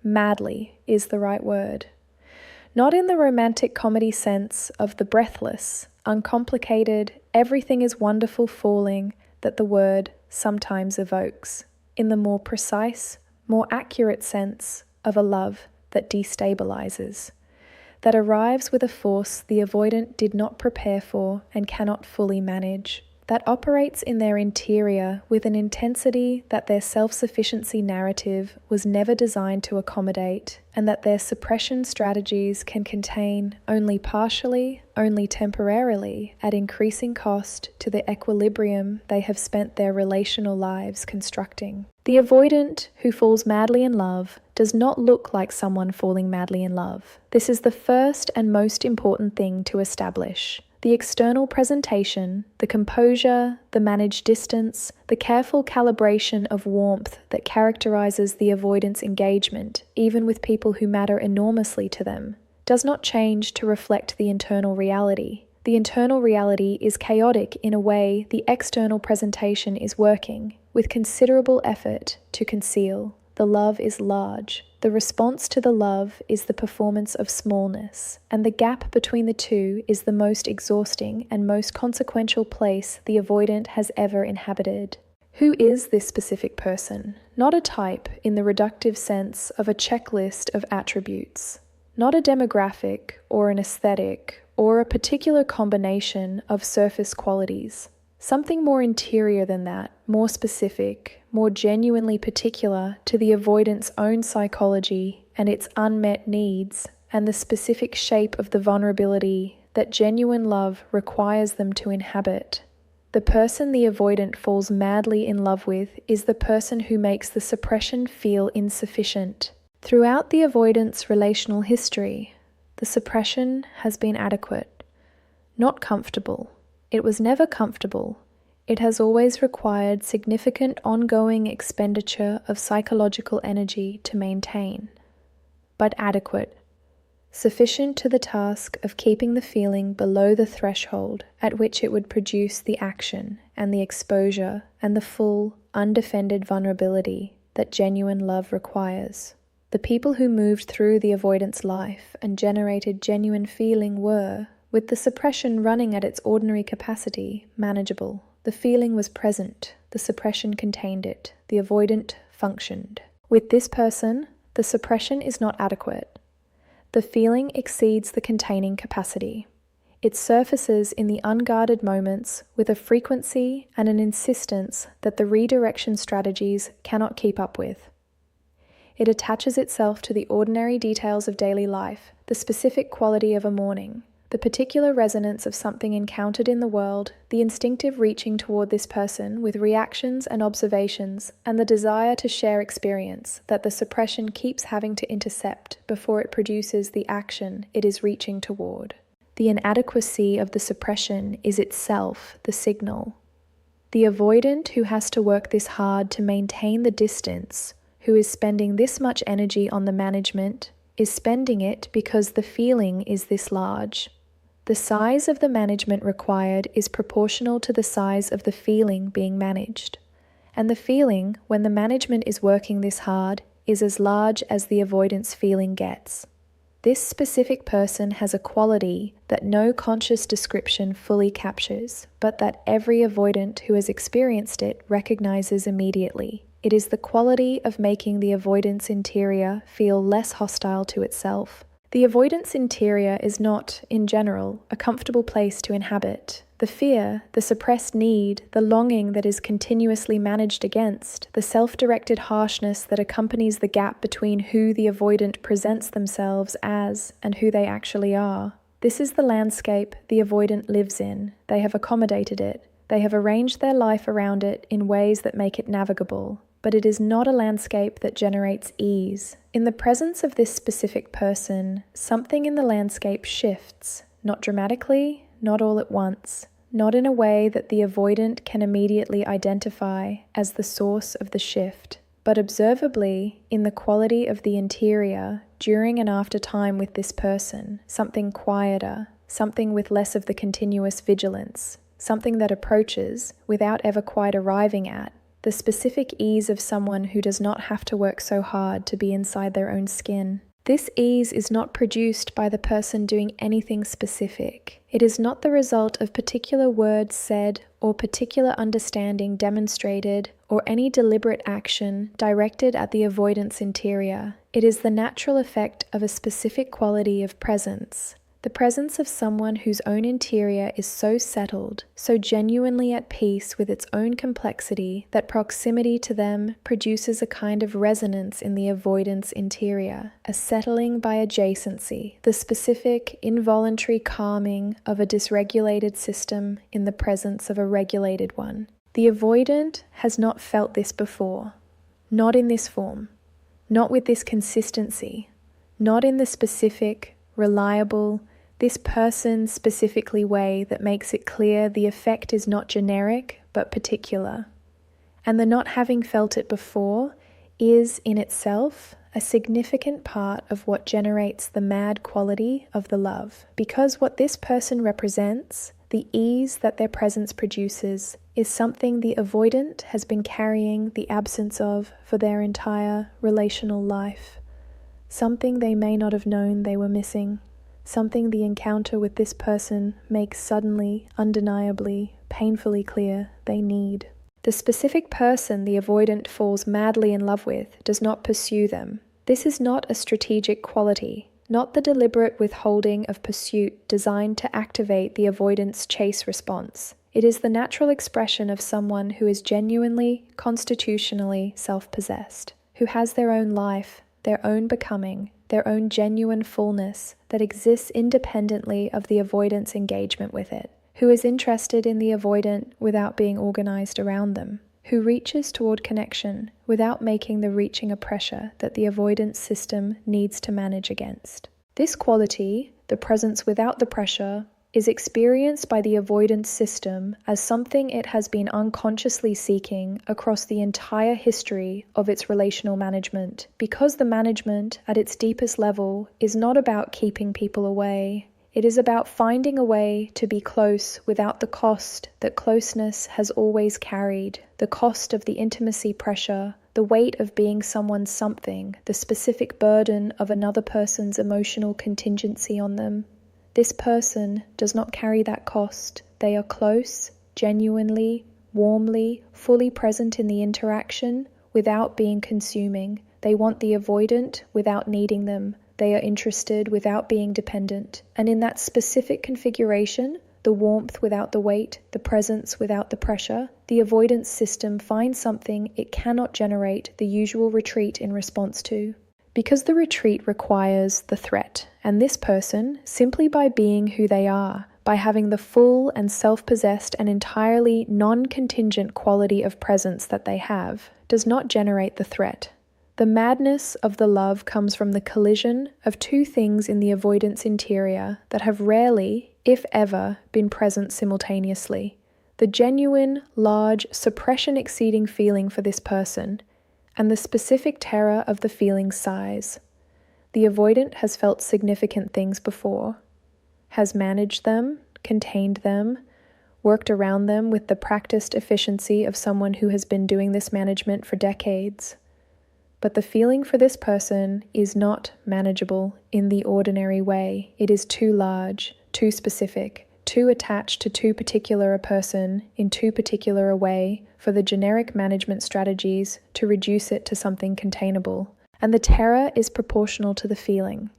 madly is the right word. Not in the romantic comedy sense of the breathless, uncomplicated, everything is wonderful falling that the word sometimes evokes. In the more precise, more accurate sense of a love that destabilizes, that arrives with a force the avoidant did not prepare for and cannot fully manage, that operates in their interior with an intensity that their self-sufficiency narrative was never designed to accommodate, and that their suppression strategies can contain only partially, only temporarily, at increasing cost to the equilibrium they have spent their relational lives constructing. The avoidant who falls madly in love does not look like someone falling madly in love. This is the first and most important thing to establish. The external presentation, the composure, the managed distance, the careful calibration of warmth that characterizes the avoidant's engagement, even with people who matter enormously to them, does not change to reflect the internal reality. The internal reality is chaotic in a way the external presentation is working, with considerable effort to conceal. The love is large. The response to the love is the performance of smallness, and the gap between the two is the most exhausting and most consequential place the avoidant has ever inhabited. Who is this specific person? Not a type in the reductive sense of a checklist of attributes, not a demographic or an aesthetic or a particular combination of surface qualities. Something more interior than that, more specific, more genuinely particular to the avoidant's own psychology and its unmet needs, and the specific shape of the vulnerability that genuine love requires them to inhabit. The person the avoidant falls madly in love with is the person who makes the suppression feel insufficient. Throughout the avoidant's relational history, the suppression has been adequate, not comfortable. It was never comfortable. It has always required significant ongoing expenditure of psychological energy to maintain, but adequate, sufficient to the task of keeping the feeling below the threshold at which it would produce the action and the exposure and the full, undefended vulnerability that genuine love requires. The people who moved through the avoidant's life and generated genuine feeling were, with the suppression running at its ordinary capacity, manageable. The feeling was present, the suppression contained it, the avoidant functioned. With this person, the suppression is not adequate. The feeling exceeds the containing capacity. It surfaces in the unguarded moments with a frequency and an insistence that the redirection strategies cannot keep up with. It attaches itself to the ordinary details of daily life, the specific quality of a morning, the particular resonance of something encountered in the world, the instinctive reaching toward this person with reactions and observations, and the desire to share experience that the suppression keeps having to intercept before it produces the action it is reaching toward. The inadequacy of the suppression is itself the signal. The avoidant who has to work this hard to maintain the distance, who is spending this much energy on the management, is spending it because the feeling is this large. The size of the management required is proportional to the size of the feeling being managed, and the feeling, when the management is working this hard, is as large as the avoidance feeling gets. This specific person has a quality that no conscious description fully captures, but that every avoidant who has experienced it recognizes immediately. It is the quality of making the avoidance interior feel less hostile to itself. The avoidance interior is not, in general, a comfortable place to inhabit. The fear, the suppressed need, the longing that is continuously managed against, the self-directed harshness that accompanies the gap between who the avoidant presents themselves as and who they actually are. This is the landscape the avoidant lives in. They have accommodated it. They have arranged their life around it in ways that make it navigable. But it is not a landscape that generates ease. In the presence of this specific person, something in the landscape shifts, not dramatically, not all at once, not in a way that the avoidant can immediately identify as the source of the shift, but observably in the quality of the interior during and after time with this person, something quieter, something with less of the continuous vigilance, something that approaches, without ever quite arriving at, the specific ease of someone who does not have to work so hard to be inside their own skin. This ease is not produced by the person doing anything specific. It is not the result of particular words said or particular understanding demonstrated or any deliberate action directed at the avoidance interior. It is the natural effect of a specific quality of presence. The presence of someone whose own interior is so settled, so genuinely at peace with its own complexity, that proximity to them produces a kind of resonance in the avoidance interior, a settling by adjacency, the specific, involuntary calming of a dysregulated system in the presence of a regulated one. The avoidant has not felt this before, not in this form, not with this consistency, not in the specific, reliable, this person specifically way that makes it clear the effect is not generic but particular. And the not having felt it before is in itself a significant part of what generates the mad quality of the love. Because what this person represents, the ease that their presence produces, is something the avoidant has been carrying the absence of for their entire relational life. Something they may not have known they were missing. Something the encounter with this person makes suddenly, undeniably, painfully clear they need. The specific person the avoidant falls madly in love with does not pursue them. This is not a strategic quality, not the deliberate withholding of pursuit designed to activate the avoidant's chase response. It is the natural expression of someone who is genuinely, constitutionally self-possessed, who has their own life, their own becoming, their own genuine fullness that exists independently of the avoidant's engagement with it, who is interested in the avoidant without being organized around them, who reaches toward connection without making the reaching a pressure that the avoidance system needs to manage against. This quality, the presence without the pressure, is experienced by the avoidance system as something it has been unconsciously seeking across the entire history of its relational management, because the management at its deepest level is not about keeping people away. It is about finding a way to be close without the cost that closeness has always carried, the cost of the intimacy pressure, the weight of being someone's something, the specific burden of another person's emotional contingency on them. This person does not carry that cost. They are close, genuinely, warmly, fully present in the interaction without being consuming. They want the avoidant without needing them. They are interested without being dependent. And in that specific configuration, the warmth without the weight, the presence without the pressure, the avoidance system finds something it cannot generate the usual retreat in response to. Because the retreat requires the threat, and this person, simply by being who they are, by having the full and self-possessed and entirely non-contingent quality of presence that they have, does not generate the threat. The madness of the love comes from the collision of two things in the avoidance interior that have rarely, if ever, been present simultaneously. The genuine, large, suppression-exceeding feeling for this person, and the specific terror of the feeling's size. The avoidant has felt significant things before, has managed them, contained them, worked around them with the practiced efficiency of someone who has been doing this management for decades. But the feeling for this person is not manageable in the ordinary way. It is too large, too specific, too attached to too particular a person in too particular a way for the generic management strategies to reduce it to something containable. And the terror is proportional to the feeling.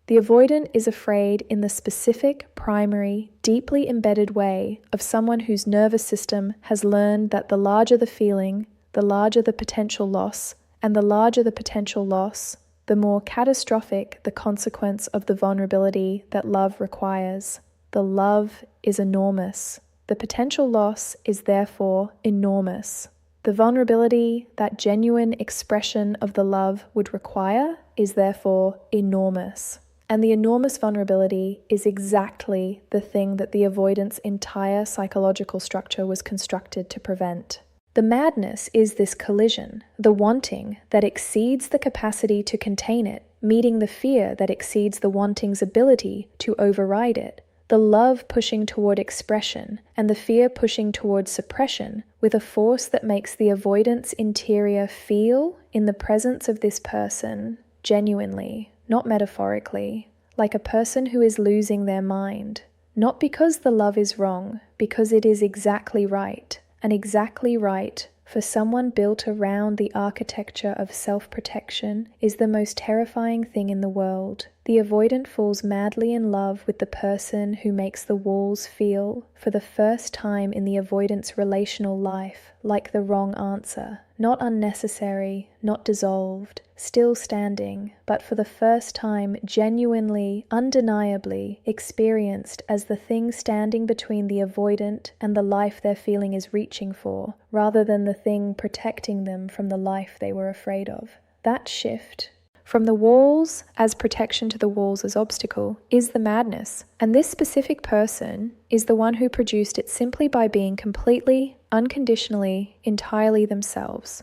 The avoidant is afraid in the specific, primary, deeply embedded way of someone whose nervous system has learned that the larger the feeling, the larger the potential loss, and the larger the potential loss, the more catastrophic the consequence of the vulnerability that love requires. The love is enormous. The potential loss is therefore enormous. The vulnerability that genuine expression of the love would require is therefore enormous. And the enormous vulnerability is exactly the thing that the avoidant's entire psychological structure was constructed to prevent. The madness is this collision, the wanting that exceeds the capacity to contain it, meeting the fear that exceeds the wanting's ability to override it. The love pushing toward expression and the fear pushing toward suppression, with a force that makes the avoidant's interior feel in the presence of this person genuinely, not metaphorically, like a person who is losing their mind. Not because the love is wrong, because it is exactly right, and exactly right for someone built around the architecture of self-protection is the most terrifying thing in the world. The avoidant falls madly in love with the person who makes the walls feel, for the first time in the avoidant's relational life, like the wrong answer. Not unnecessary, not dissolved, still standing, but for the first time genuinely, undeniably experienced as the thing standing between the avoidant and the life their feeling is reaching for, rather than the thing protecting them from the life they were afraid of. That shift from the walls as protection to the walls as obstacle is the madness. And this specific person is the one who produced it simply by being completely, unconditionally, entirely themselves.